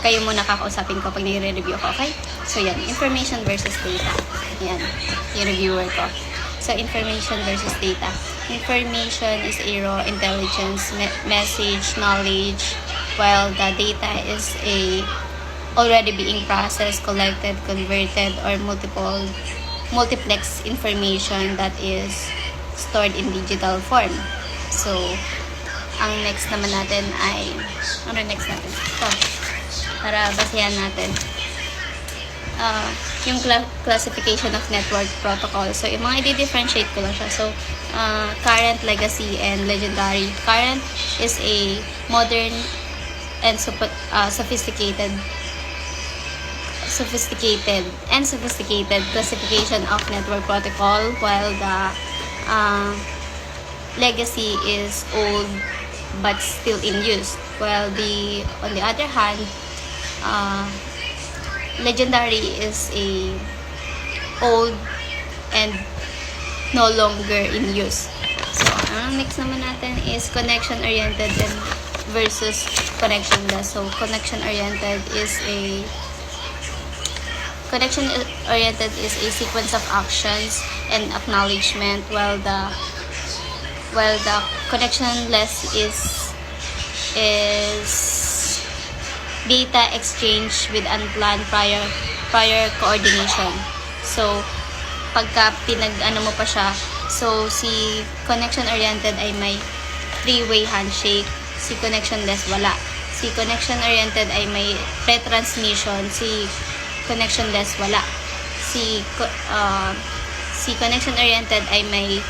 kayo muna kakausapin ko pag nire-review ko, okay? So, yan. Information versus data. Yan. Yung reviewer ko. So, information versus data. Information is a raw intelligence, message, knowledge, while the data is a already being processed, collected, converted, or multiplex information that is stored in digital form. So, ang next naman natin ay, ano next natin? Ito, para basehan natin. Yung classification of network protocol. So, yung mga i-differentiate ko lang siya. So, current, legacy, and legendary. Current is a modern and sophisticated classification of network protocol, while the legacy is old but still in use. While on the other hand, legendary is a old and no longer in use. So, ang next naman natin is connection-oriented versus connectionless. So, connection-oriented is a sequence of actions and acknowledgement, while the connectionless is data exchange with unplanned prior coordination. So, pagka pinag-ano mo pa siya, so si connection-oriented ay may three-way handshake, si connectionless wala. Si connection-oriented ay may retransmission, si connectionless wala. Si connection-oriented ay may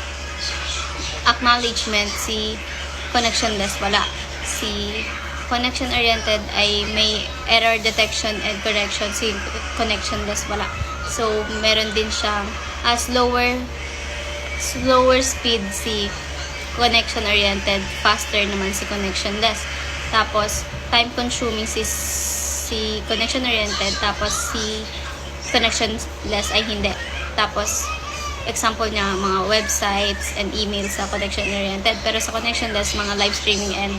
acknowledgement, si connectionless wala. Si connection-oriented ay may error detection and correction, si connectionless wala. So, meron din siyang slower speed si connection-oriented, faster naman si connectionless. Tapos, time-consuming si connection-oriented, tapos si connectionless ay hindi. Tapos, example niya, mga websites and emails sa connection-oriented. Pero sa connectionless, mga live streaming and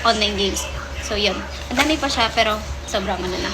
online games. So, yun. Ang dami pa siya, pero sobrang ano na.